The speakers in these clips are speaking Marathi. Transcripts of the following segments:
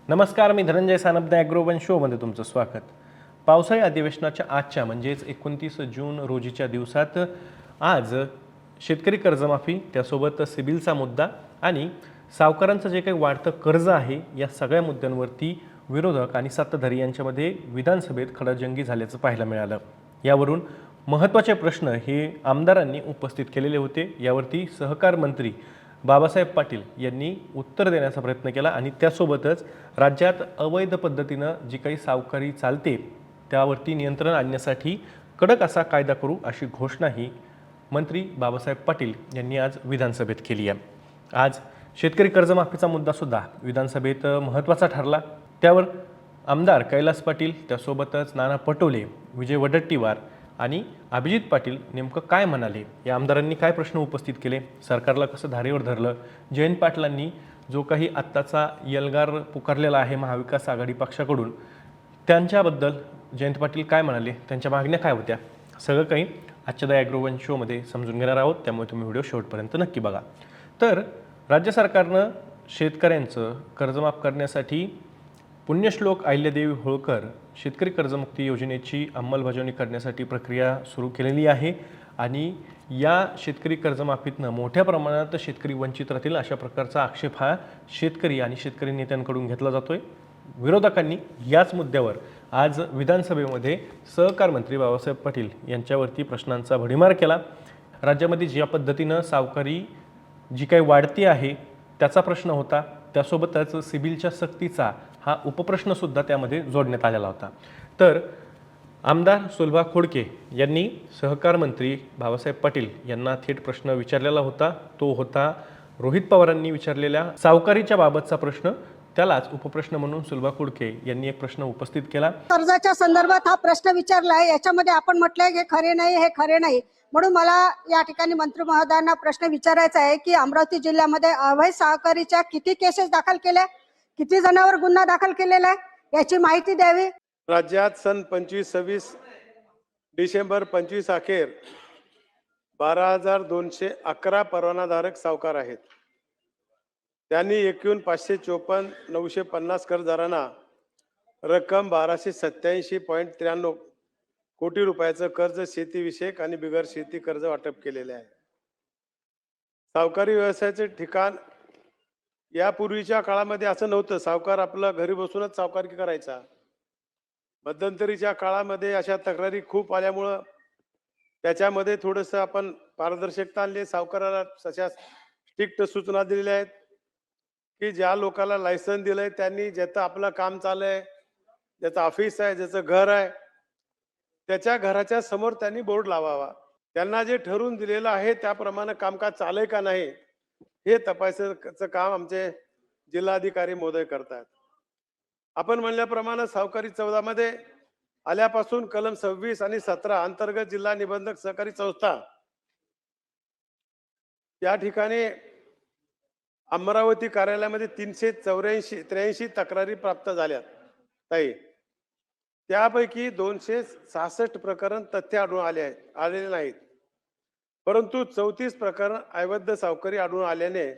नमस्कार, मी धनंजय सानपने ॲग्रोवन शोमध्ये तुमचं स्वागत. पावसाळी अधिवेशनाच्या आजच्या म्हणजेच 29 जून रोजीच्या दिवसात आज शेतकरी कर्जमाफी, त्यासोबत सिबिलचा मुद्दा आणि सावकारांचं जे काही वाढतं कर्ज आहे, या सगळ्या मुद्द्यांवरती विरोधक आणि सत्ताधारी यांच्यामध्ये विधानसभेत खडाजंगी झाल्याचं पाहायला मिळालं. यावरून महत्त्वाचे प्रश्न हे आमदारांनी उपस्थित केलेले होते. यावरती सहकार मंत्री बाबासाहेब पाटील यांनी उत्तर देण्याचा प्रयत्न केला आणि त्यासोबतच राज्यात अवैध पद्धतीनं जी काही सावकारी चालते त्यावरती नियंत्रण आणण्यासाठी कडक असा कायदा करू अशी घोषणाही मंत्री बाबासाहेब पाटील यांनी आज विधानसभेत केली आहे. आज शेतकरी कर्जमाफीचा मुद्दासुद्धा विधानसभेत महत्त्वाचा ठरला. त्यावर आमदार कैलास पाटील, त्यासोबतच नाना पटोले, विजय वडेट्टीवार आणि अभिजित पाटील नेमकं काय म्हणाले, या आमदारांनी काय प्रश्न उपस्थित केले, सरकारला कसं धारेवर धरलं, जयंत पाटलांनी जो काही आत्ताचा एल्गार पुकारलेला आहे महाविकास आघाडी पक्षाकडून, त्यांच्याबद्दल जयंत पाटील काय म्हणाले, त्यांच्या मागण्या काय होत्या, सगळं काही आजच्या द ॲग्रोवन शोमध्ये समजून घेणार आहोत. त्यामुळे तुम्ही व्हिडिओ शेवटपर्यंत नक्की बघा. तर राज्य सरकारनं शेतकऱ्यांचं कर्जमाफ करण्यासाठी पुण्यश्लोक अहिल्यादेवी होळकर शेतकरी कर्जमुक्ती योजनेची अंमलबजावणी करण्यासाठी प्रक्रिया सुरू केलेली आहे आणि या शेतकरी कर्जमाफीतनं मोठ्या प्रमाणात शेतकरी वंचित राहतील अशा प्रकारचा आक्षेप हा शेतकरी आणि शेतकरी नेत्यांकडून घेतला जातोय. विरोधकांनी याच मुद्द्यावर आज विधानसभेमध्ये सहकार मंत्री बाबासाहेब पाटील यांच्यावरती प्रश्नांचा भडीमार केला. राज्यामध्ये ज्या पद्धतीनं सावकारी जी काही वाढती आहे त्याचा प्रश्न होता, त्यासोबतच सिबिलच्या सक्तीचा हा उपप्रश्नसुद्धा त्यामध्ये जोडण्यात आलेला होता. तर आमदार सुलभा खोडके यांनी सहकार मंत्री बाबासाहेब पाटील यांना थेट प्रश्न विचारलेला होता. तो होता रोहित पवारांनी विचारलेल्या सावकारीच्या बाबतचा प्रश्न. त्यालाच उपप्रश्न म्हणून सुलभा खोडके यांनी एक प्रश्न उपस्थित केला. कर्जाच्या संदर्भात हा प्रश्न विचारलाय, याच्यामध्ये आपण म्हटलंय हे खरे नाही, हे खरे नाही. म्हणून मला या ठिकाणी मंत्री महोदयांना प्रश्न विचारायचा आहे की अमरावती जिल्ह्यामध्ये अवैध सहकारीच्या किती केसेस दाखल केल्या, किती जणांवर गुन्हा दाखल केलेला आहे, याची माहिती द्यावी. राज्यात सन 25-26 डिसेंबर 25 अखेर 12,211 परवानाधारक सावकार आहेत. त्यांनी एकूण 554,950 कर्जदारांना रक्कम 1287.93 कोटी रुपयाचं कर्ज शेतीविषयक आणि बिगर शेती कर्ज वाटप केलेले आहे. सावकारी व्यवसायाचे ठिकाण यापूर्वीच्या काळामध्ये असं नव्हतं. सावकार आपलं घरी बसूनच सावकारकी करायचा. मध्यंतरीच्या काळामध्ये अशा तक्रारी खूप आल्यामुळं त्याच्यामध्ये थोडंसं आपण पारदर्शकता आणली. सावकाराला तशा स्ट्रिक्ट सूचना दिलेल्या आहेत की ज्या लोकांना लायसन दिलंय त्यांनी ज्याचं आपलं काम चाललंय, ज्याचं ऑफिस आहे, ज्याचं घर आहे, त्याच्या घराच्या समोर त्यांनी बोर्ड लावावा. त्यांना जे ठरवून दिलेलं आहे त्याप्रमाणे कामकाज चालय का नाही हे तपासायचं काम आमचे जिल्हाधिकारी महोदय करतात. आपण म्हणल्याप्रमाणे सावकारी 14 मध्ये आल्यापासून कलम 26 आणि 17 अंतर्गत जिल्हा निबंधक सहकारी संस्था या ठिकाणी अमरावती कार्यालयामध्ये 383 तक्रारी प्राप्त झाल्या ताई. त्यापैकी 266 प्रकरण तथ्य आढळून आलेले नाहीत, परंतु 34 प्रकरण अवैध सावकारी आढळून आल्याने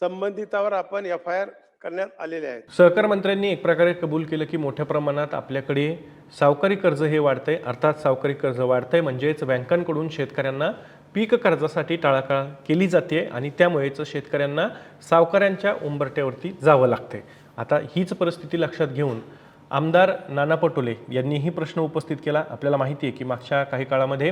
संबंधितावर आपण FIR करण्यात आलेले आहेत. सहकार मंत्र्यांनी एक प्रकारे कबूल केलं की मोठ्या प्रमाणात आपल्याकडे सावकारी कर्ज हे वाढतंय. अर्थात सावकारी कर्ज वाढतंय म्हणजेच बँकांकडून शेतकऱ्यांना पीक कर्जासाठी टाळाटाळ केली जाते आणि त्यामुळेच शेतकऱ्यांना सावकारांच्या उंबरट्यावरती जावं लागतंय. आता हीच परिस्थिती लक्षात घेऊन आमदार नाना पटोले यांनीही प्रश्न उपस्थित केला. आपल्याला माहिती आहे की मागच्या काही काळामध्ये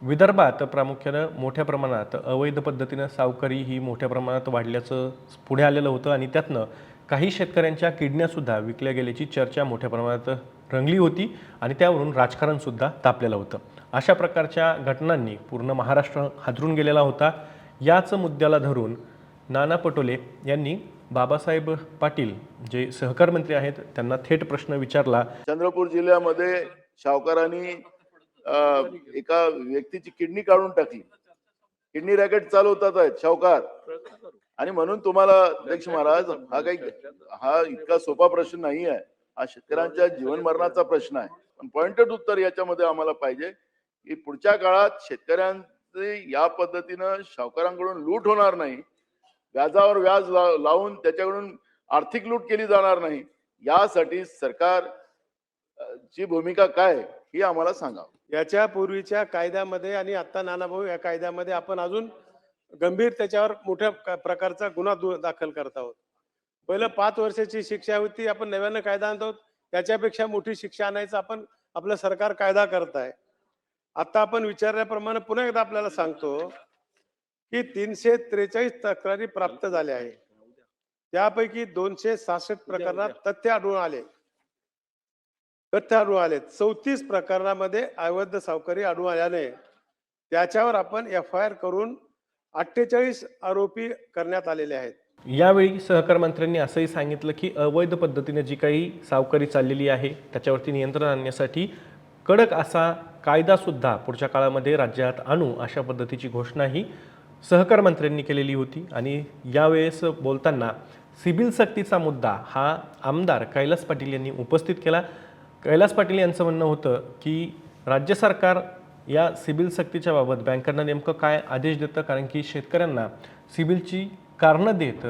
विदर्भात प्रामुख्यानं मोठ्या प्रमाणात अवैध पद्धतीनं सावकारी ही मोठ्या प्रमाणात वाढल्याचं पुढे आलेलं होतं आणि त्यातनं काही शेतकऱ्यांच्या किडण्यासुद्धा विकल्या गेल्याची चर्चा मोठ्या प्रमाणात रंगली होती आणि त्यावरून राजकारणसुद्धा तापलेलं होतं. अशा प्रकारच्या घटनांनी पूर्ण महाराष्ट्र हादरून गेलेला होता. याच मुद्द्याला धरून नाना पटोले यांनी बाबासाहेब पाटील जे सहकार मंत्री आहेत त्यांना थेट प्रश्न विचारला. चंद्रपूर जिल्ह्यामध्ये सावकारांनी एका व्यक्तीची किडनी काढून टाकली. किडनी रॅकेट चालवतात आहेत सावकार. आणि म्हणून तुम्हाला अध्यक्ष महाराज हा इतका सोपा प्रश्न नाही आहे. हा शेतकऱ्यांच्या जीवन मरणाचा प्रश्न आहे. पण पॉइंटेड उत्तर याच्यामध्ये आम्हाला पाहिजे की पुढच्या काळात शेतकऱ्यांचे या पद्धतीनं सावकारांकडून लूट होणार नाही. व्याजावर व्याज लावून त्याच्याकडून आर्थिक लूट केली जाणार नाही, यासाठी सरकार ची भूमिका काय ही आम्हाला सांगा. याच्या पूर्वीच्या कायद्यामध्ये आणि आता नानाभाऊ या कायद्यामध्ये आपण अजून गंभीर त्याच्यावर मोठ्या प्रकारचा गुन्हा दाखल करत आहोत. पहिलं 5 वर्षाची शिक्षा होती, आपण नव्यानं कायदा आणतो, त्याच्यापेक्षा मोठी शिक्षा आणायचं आपण आपलं सरकार कायदा करत आहे. आता आपण विचारल्याप्रमाणे पुन्हा एकदा आपल्याला सांगतो की 343 तक्रारी प्राप्त झाल्या आहेत. त्यापैकी 266 प्रकरणात तथ्य आढळून आले. 34 प्रकरणामध्ये अवैध सावकारी आढळून आल्याने त्याच्यावर आपण FIR करून 48 आरोपी करण्यात आलेले आहेत. यावेळी सहकार मंत्र्यांनी असंही सांगितलं की अवैध पद्धतीने जी काही सावकारी चाललेली आहे त्याच्यावरती नियंत्रण आणण्यासाठी कडक असा कायदासुद्धा पुढच्या काळामध्ये राज्यात आणू अशा पद्धतीची घोषणाही सहकार मंत्र्यांनी केलेली होती. आणि यावेळेस बोलताना सिबिल सक्तीचा मुद्दा हा आमदार कैलास पाटील यांनी उपस्थित केला. कैलास पाटील यांचं म्हणणं होतं की राज्य सरकार या सिबिल सक्तीच्या बाबत बँकांना नेमकं काय आदेश देतं, कारण की शेतकऱ्यांना सिबिलची कारणं देत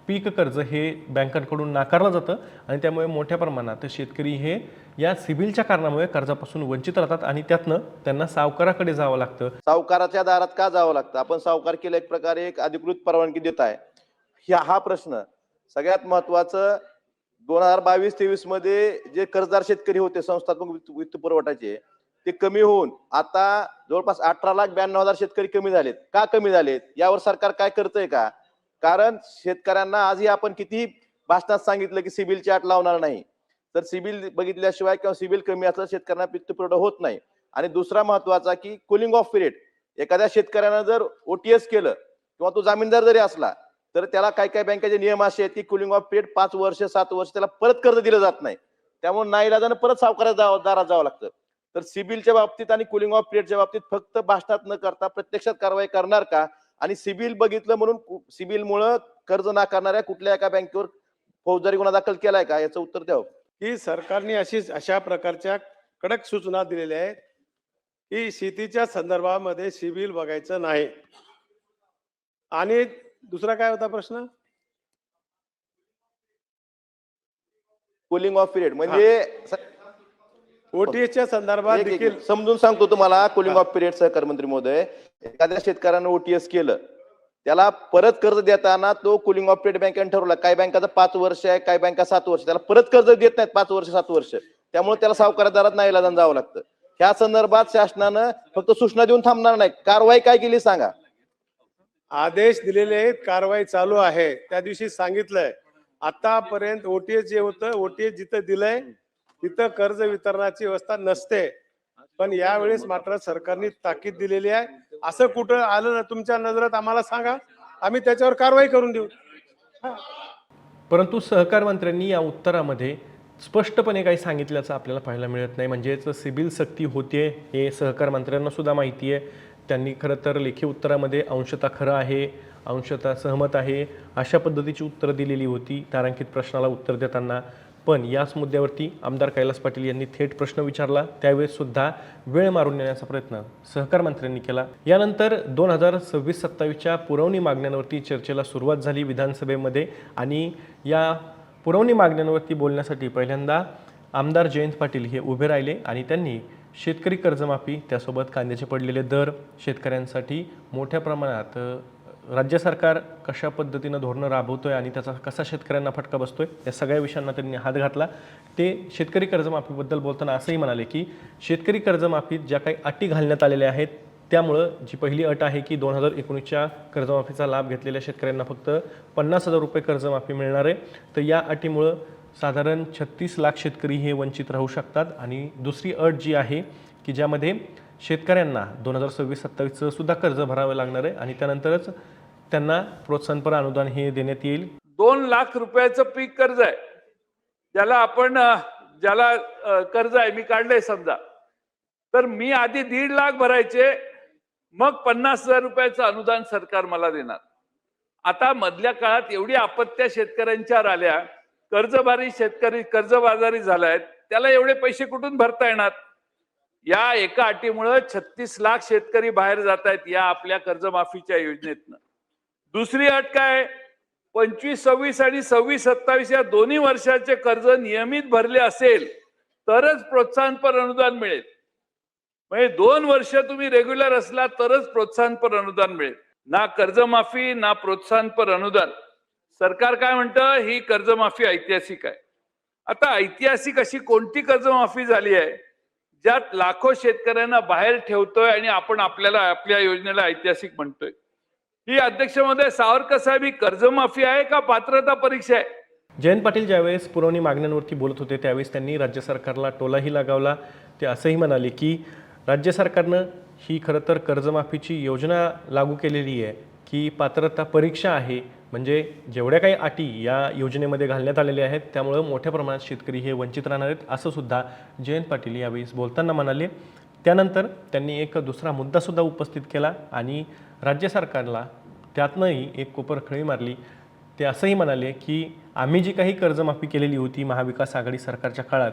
पीक कर्ज हे बँकांकडून नाकारलं जातं आणि त्यामुळे मोठ्या प्रमाणात शेतकरी हे या सिबिलच्या कारणामुळे कर्जापासून वंचित राहतात आणि त्यातनं त्यांना सावकाराकडे जावं लागतं. सावकाराच्या दारात का जावं लागतं? आपण सावकार केला एक प्रकारे एक अधिकृत परवानगी देत आहे. हा प्रश्न सगळ्यात महत्वाचं 2022-23 मध्ये जे कर्जदार शेतकरी होते संस्थात्मक वित्त पुरवठाचे ते कमी होऊन आता जवळपास 18,92,000 शेतकरी कमी झालेत. का कमी झालेत यावर सरकार काय करतंय का? कारण शेतकऱ्यांना आजही आपण किती भाषणात सांगितलं की सिबिलची अट लावणार नाही, तर सिबिल बघितल्याशिवाय किंवा सिबिल कमी असलं शेतकऱ्यांना वित्त पुरवठा होत नाही. आणि दुसरा महत्वाचा की कुलिंग ऑफ पिरियड, एखाद्या शेतकऱ्यानं जर OTS केलं किंवा तो जामीनदार जरी असला तर त्याला काही काही बँकेचे नियम असे आहेत की कुलिंग ऑफ पिरियड 5 वर्ष 7 वर्ष त्याला परत कर्ज दिलं जात नाही. त्यामुळे नाईलाजानं परत सावकाराच्या दारात जावं लागतं. तर सिबिलच्या बाबतीत आणि कुलिंग ऑफ पिरियडच्या बाबतीत फक्त भाषणात न करता प्रत्यक्षात कारवाई करणार का? आणि सिबिल बघितलं म्हणून सिबिलमुळं कर्ज नाकारणाऱ्या कुठल्या एका बँकेवर फौजदारी गुन्हा दाखल केलाय का? याचं उत्तर द्यावं. की सरकारने अशा प्रकारच्या कडक सूचना दिलेल्या आहेत की शेतीच्या संदर्भामध्ये सिबिल बघायचं नाही. आणि दुसरा काय होता प्रश्न? कुलिंग ऑफ पिरियड म्हणजे OTSच्या संदर्भात देखील समजून सांगतो तुम्हाला. कुलिंग ऑफ पिरियड सहकार मंत्री महोदय, एखाद्या शेतकऱ्यानं OTS केलं त्याला परत कर्ज देताना तो कुलिंग ऑफ पिरियड बँकेने ठरवला. काही बँकाचा 5 वर्ष आहे, काही बँका 7 वर्ष, त्याला परत कर्ज देत नाहीत 5 वर्ष 7 वर्ष, त्यामुळे त्याला सावकारादारात नाईलाजानं जावं लागतं. ह्या संदर्भात शासनानं फक्त सूचना देऊन थांबणार नाही, कारवाई काय केली सांगा. आदेश दिलेले आहेत, कारवाई चालू आहे. त्या दिवशी सांगितलंय आतापर्यंत OTS जे होतं, OTS जिथं दिलंय तिथं कर्ज वितरणाची व्यवस्था नसते. पण यावेळेस मात्र सरकारने ताकीद दिलेली आहे. असं कुठं आलं ना तुमच्या नजरात आम्हाला सांगा, आम्ही त्याच्यावर कारवाई करून देऊ. परंतु सहकार मंत्र्यांनी या उत्तरामध्ये स्पष्टपणे काही सांगितल्याचं आपल्याला पाहायला मिळत नाही. म्हणजेच सिबिल सक्ती होते हे सहकार मंत्र्यांना सुद्धा माहिती आहे. त्यांनी खरं तर लेखी उत्तरामध्ये अंशतः खरं आहे, अंशतः सहमत आहे अशा पद्धतीची उत्तरं दिलेली होती तारांकित प्रश्नाला उत्तर देताना. पण याच मुद्द्यावरती आमदार कैलास पाटील यांनी थेट प्रश्न विचारला, त्यावेळेस सुद्धा वेळ मारून नेण्याचा प्रयत्न सहकार मंत्र्यांनी केला. यानंतर 2026-27च्या पुरवणी मागण्यांवरती चर्चेला सुरुवात झाली विधानसभेमध्ये. आणि या पुरवणी मागण्यांवरती बोलण्यासाठी पहिल्यांदा आमदार जयंत पाटील हे उभे राहिले आणि त्यांनी शेतकरी कर्जमाफी, त्यासोबत कांद्याचे पडलेले दर, शेतकऱ्यांसाठी मोठ्या प्रमाणात राज्य सरकार कशा पद्धतीनं धोरणं राबवतोय आणि त्याचा कसा शेतकऱ्यांना फटका बसतोय या सगळ्या विषयांना त्यांनी हात घातला. ते शेतकरी कर्जमाफीबद्दल बोलताना असंही म्हणाले की शेतकरी कर्जमाफीत ज्या काही अटी घालण्यात आलेल्या आहेत त्यामुळं जी पहिली अट आहे की 2019च्या कर्जमाफीचा लाभ घेतलेल्या शेतकऱ्यांना फक्त 50,000 रुपये कर्जमाफी मिळणार आहे. तर या अटीमुळं साधारण 36 लाख शेतकरी हे वंचित राहू शकतात. आणि दुसरी अट जी आहे की ज्यामध्ये शेतकऱ्यांना 2026-27चं सुद्धा कर्ज भरावं लागणार आहे आणि त्यानंतरच त्यांना प्रोत्साहनपर अनुदान हे देण्यात येईल. 2 लाख रुपयाचं पीक कर्ज आहे, ज्याला कर्ज आहे मी काढलंय समजा, तर मी आधी 1.5 लाख भरायचे, मग 50,000 रुपयाचं अनुदान सरकार मला देणार. आता मधल्या काळात एवढी आपत्त्या शेतकऱ्यांच्यावर आल्या, कर्जबारी शेतकरी कर्जबाजारी झालायत, त्याला एवढे पैसे कुठून भरता येणार? या एका अटीमुळे 36 लाख शेतकरी बाहेर जात आहेत या आपल्या कर्जमाफीच्या योजनेतनं. दुसरी अट काय? 25, 26 आणि 26, 27 या दोन्ही वर्षाचे कर्ज नियमित भरले असेल तरच प्रोत्साहनपर अनुदान मिळेल. म्हणजे 2 वर्ष तुम्ही रेग्युलर असला तरच प्रोत्साहनपर अनुदान मिळेल. ना कर्जमाफी ना प्रोत्साहनपर अनुदान. सरकार काय म्हणतं, ही कर्जमाफी ऐतिहासिक आहे. आता ऐतिहासिक अशी कोणती कर्जमाफी झाली आहे ज्यात लाखो शेतकऱ्यांना बाहेर ठेवतोय आणि आपण आपल्याला आपल्या योजनेला ऐतिहासिक म्हणतोय? ही अध्यक्ष महोदय सावरकर साहेब, ही कर्जमाफी आहे का पात्रता परीक्षा आहे? जयंत पाटील ज्यावेळेस पुरवणी मागण्यांवरती बोलत होते त्यावेळेस त्यांनी राज्य सरकारला टोलाही लगावला. ते असंही म्हणाले की राज्य सरकारनं ही खरं तर कर्जमाफीची योजना लागू केलेली आहे की पात्रता परीक्षा आहे, म्हणजे जेवढ्या काही अटी या योजनेमध्ये घालण्यात आलेल्या आहेत त्यामुळं मोठ्या प्रमाणात शेतकरी हे वंचित राहणार आहेत, असं सुद्धा जयंत पाटील यावेळी बोलताना म्हणाले. त्यानंतर त्यांनी एक दुसरा मुद्दासुद्धा उपस्थित केला आणि राज्य सरकारला त्यातनंही एक कोपरखळी मारली. ते असंही म्हणाले की आम्ही जी काही कर्जमाफी केलेली होती महाविकास आघाडी सरकारच्या काळात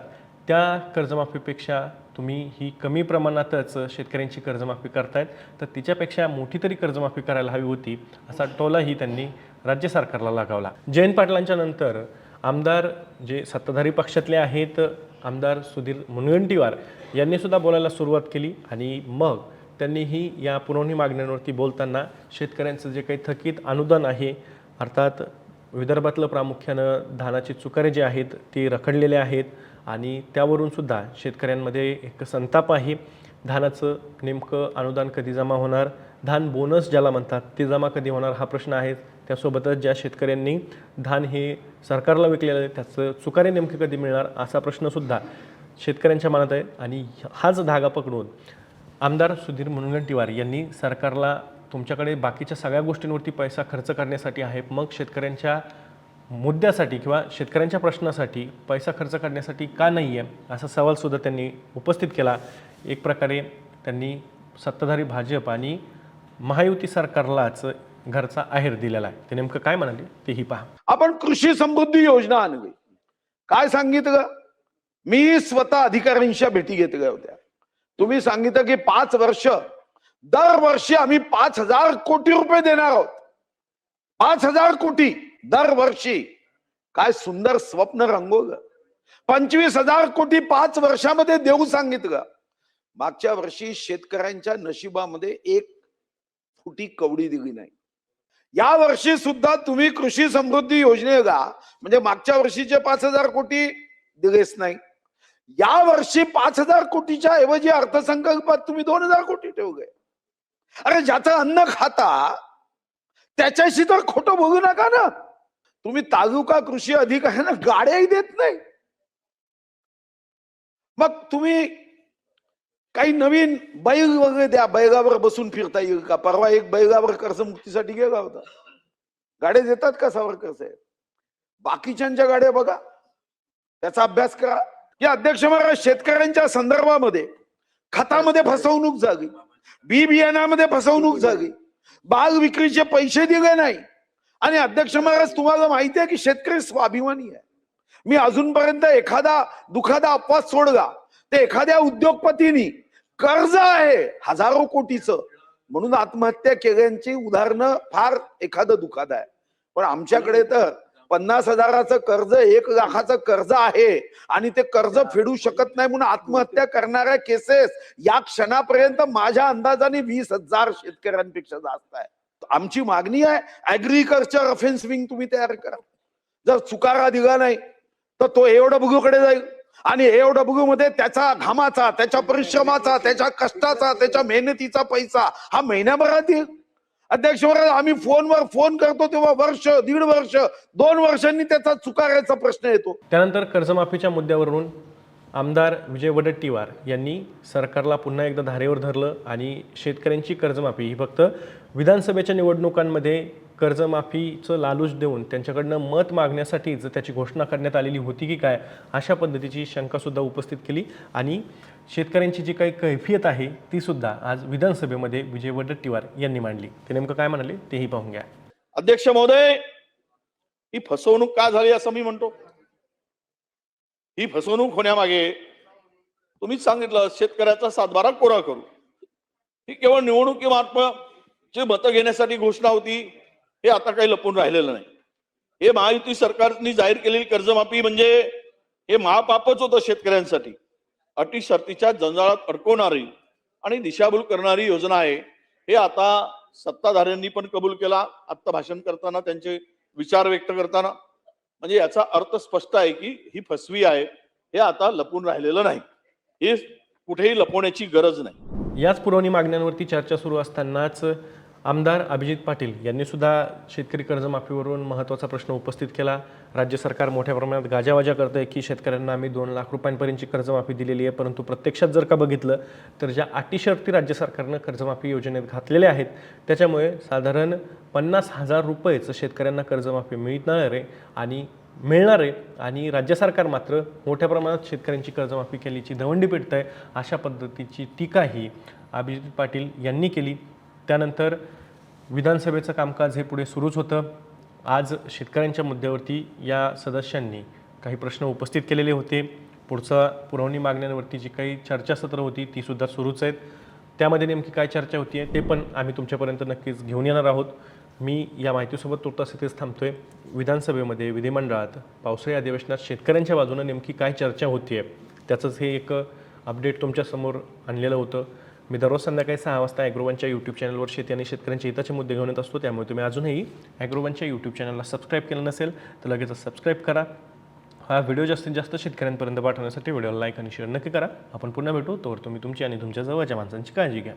त्या कर्जमाफीपेक्षा तुम्ही ही कमी प्रमाणातच शेतकऱ्यांची कर्जमाफी करतायत, तर तिच्यापेक्षा मोठी तरी कर्जमाफी करायला हवी होती, असा टोलाही त्यांनी राज्य सरकारला लगावला. जयंत पाटलांच्या नंतर आमदार जे सत्ताधारी पक्षातले आहेत आमदार सुधीर मुनगंटीवार यांनी सुद्धा बोलायला सुरुवात केली आणि मग त्यांनीही या पुरवणी मागण्यांवरती बोलताना शेतकऱ्यांचं जे काही थकीत अनुदान आहे, अर्थात विदर्भातलं प्रामुख्यानं धानाचे चुकारे जे आहेत ते रखडलेले आहेत आणि त्यावरून सुद्धा शेतकऱ्यांमध्ये एक संताप आहे. धानाचं नेमकं अनुदान कधी जमा होणार, धान बोनस ज्याला म्हणतात ते जमा कधी होणार हा प्रश्न आहे. त्यासोबतच ज्या शेतकऱ्यांनी धान हे सरकारला विकलेलं आहे त्याचं चुकारे नेमके कधी मिळणार असा प्रश्नसुद्धा शेतकऱ्यांच्या मनात आहे. आणि हाच धागा पकडून आमदार सुधीर मुनगंटीवार यांनी सरकारला तुमच्याकडे बाकीच्या सगळ्या गोष्टींवरती पैसा खर्च करण्यासाठी आहे, मग शेतकऱ्यांच्या मुद्द्यासाठी किंवा शेतकऱ्यांच्या प्रश्नासाठी पैसा खर्च करण्यासाठी का नाही आहे असा सवालसुद्धा त्यांनी उपस्थित केला. एक प्रकारे त्यांनी सत्ताधारी भाजप आणि महायुती सरकारलाच घरचा आहेर दिलेला आहे. ते नेमकं काय म्हणाले तेही पहा. आपण कृषी समृद्धी योजना आणली. काय सांगितलं? मी स्वतः अधिकाऱ्यांच्या भेटी घेतल्या होत्या. तुम्ही सांगितलं की 5 वर्ष दरवर्षी आम्ही 5,000 कोटी रुपये देणार आहोत. 5,000 कोटी दरवर्षी. काय सुंदर स्वप्न रंगवलं. 25,000 कोटी 5 वर्षामध्ये देऊ सांगितलं. मागच्या वर्षी शेतकऱ्यांच्या नशिबामध्ये 1 फुटी कवडी दिली नाही. या वर्षी सुद्धा तुम्ही कृषी समृद्धी योजनेला म्हणजे मागच्या वर्षीचे 5,000 कोटी दिलेच नाही. या वर्षी 5,000 कोटीच्या ऐवजी अर्थसंकल्पात तुम्ही 2,000 कोटी ठेवले. अरे ज्याचं अन्न खाता त्याच्याशी तर खोटं बोलू नका ना. तुम्ही तालुका कृषी अधिकाऱ्यांना गाड्याही देत नाही. मग तुम्ही काही नवीन बैल वगैरे द्या, बैलावर बसून फिरता येईल का? परवा एक बैलावर कर्जमुक्तीसाठी गेला होता. गाड्या देतात का सावरकर साहेब? बाकीच्यांच्या गाड्या बघा, त्याचा अभ्यास करा. या अध्यक्ष महाराज, शेतकऱ्यांच्या संदर्भामध्ये खतामध्ये फसवणूक झाली, बी बियाण्यामध्ये फसवणूक झाली, बाग विक्रीचे पैसे दिले नाही. आणि अध्यक्ष महाराज, तुम्हाला माहिती आहे की शेतकरी स्वाभिमानी आहे. मी अजूनपर्यंत एखादा दुखादा अपवाद सोडला ते एखाद्या उद्योगपतींनी कर्ज आहे हजारो कोटीचं म्हणून आत्महत्या केल्याची उदाहरणं फार एखादं दुखादा आहे. पण आमच्याकडे तर 50,000चं कर्ज, 1 लाखाचं कर्ज आहे आणि ते कर्ज फेडू शकत नाही म्हणून आत्महत्या करणाऱ्या केसेस या क्षणापर्यंत माझ्या अंदाजाने 20,000 शेतकऱ्यांपेक्षा जास्त आहे. आमची मागणी आहे ऍग्रीकल्चर ऑफेन्स विंग तुम्ही तयार करा. जर चुकारा दिला नाही तर तो AOW कडे जाईल आणि AOW मध्ये त्याचा घामाचा, त्याच्या परिश्रमाचा, त्याच्या कष्टाचा, त्याच्या मेहनतीचा पैसा हा महिन्याभरात येईल. अध्यक्ष महाराज, आम्ही फोनवर फोन करतो तेव्हा वर्ष, 1.5 वर्ष, 2 वर्षांनी त्याचा चुकारायचा प्रश्न येतो. त्यानंतर कर्जमाफीच्या मुद्द्यावरून आमदार विजय वडेट्टीवार यांनी सरकारला पुन्हा एकदा धारेवर धरलं आणि शेतकऱ्यांची कर्जमाफी ही फक्त विधानसभेच्या निवडणुकांमध्ये कर्जमाफीचं लालूच देऊन त्यांच्याकडनं मत मागण्यासाठीच त्याची घोषणा करण्यात आलेली होती की काय, अशा पद्धतीची शंकासुद्धा उपस्थित केली. आणि शेतकऱ्यांची जी काही कैफियत आहे ती सुद्धा आज विधानसभेमध्ये विजय वडेट्टीवार यांनी मांडली. ते नेमकं काय म्हणाले तेही पाहून घ्या. अध्यक्ष महोदय, ही फसवणूक का झाली असं मी म्हणतो. ही फसवणूक होण्यामागे तुम्हीच सांगितलं शेतकऱ्याचा 7/12 कोरा करू. ही केवळ निवडणुकीमार्फत जे मतं घेण्यासाठी घोषणा होती हे आता काही लपून राहिलेलं नाही. हे महायुती सरकारने जाहीर केलेली कर्जमाफी म्हणजे हे महापापच होतं शेतकऱ्यांसाठी. अटी शर्तीच्या जंजाळात अडकवणारी आणि दिशाभूल करणारी योजना आहे. हे आता सत्ताधाऱ्यांनी पण कबूल केला. आता भाषण करताना त्यांचे विचार व्यक्त करताना म्हणजे याचा अर्थ स्पष्ट आहे की ही फसवी आहे. हे आता लपून राहिलेलं नाही. हे कुठेही लपवण्याची गरज नाही. याच पुरवणी मागण्यांवरती चर्चा सुरू असतानाच आमदार अभिजित पाटील यांनी सुद्धा शेतकरी कर्जमाफीवरून महत्त्वाचा प्रश्न उपस्थित केला. राज्य सरकार मोठ्या प्रमाणात गाजावाजा करतं आहे की शेतकऱ्यांना आम्ही 2 लाख रुपयांपर्यंतची कर्जमाफी दिलेली आहे, परंतु प्रत्यक्षात जर का बघितलं तर ज्या अटी शर्ती राज्य सरकारनं कर्जमाफी योजनेत घातलेल्या आहेत त्याच्यामुळे साधारण 50,000 रुपयेच शेतकऱ्यांना कर्जमाफी मिळणार आहे आणि राज्य सरकार मात्र मोठ्या प्रमाणात शेतकऱ्यांची कर्जमाफी केल्याची दवंडी पेटत आहे. अशा पद्धतीची टीकाही अभिजित पाटील यांनी केली. त्यानंतर विधानसभेचं कामकाज हे पुढे सुरूच होतं. आज शेतकऱ्यांच्या मुद्द्यावरती या सदस्यांनी काही प्रश्न उपस्थित केलेले होते. पुढचा पुरवणी मागण्यांवरती जी काही चर्चासत्र होती ती सुद्धा सुरूच आहेत. त्यामध्ये नेमकी काय चर्चा होती आहे ते पण आम्ही तुमच्यापर्यंत नक्कीच घेऊन येणार आहोत. मी या माहितीसोबत तुर्तास इथेच थांबतोय. विधानसभेमध्ये विधिमंडळात पावसाळी अधिवेशनात शेतकऱ्यांच्या बाजूनं नेमकी काय चर्चा होती आहे त्याचंच हे एक अपडेट तुमच्यासमोर आणलेलं होतं. मी दररोज संध्याकाळी 6 वाजता ॲग्रोवनच्या यूट्यूब चॅनलवर शेती आणि शेतकऱ्यांच्या हिताचे मुद्दे घेऊन येत असतो. त्यामुळे तुम्ही अजूनही ॲग्रोवनच्या यूट्यूब चॅनलला सबस्क्राईब केलं नसेल तर लगेच सबस्क्राईब करा. हा व्हिडिओ जास्तीत जास्त शेतकऱ्यांपर्यंत पाठवण्यासाठी व्हिडिओला लाईक आणि शेअर नक्की करा. आपण पुन्हा भेटू. तोवर तुम्ही तुमची आणि तुमच्या जवळच्या माणसांची काळजी घ्या.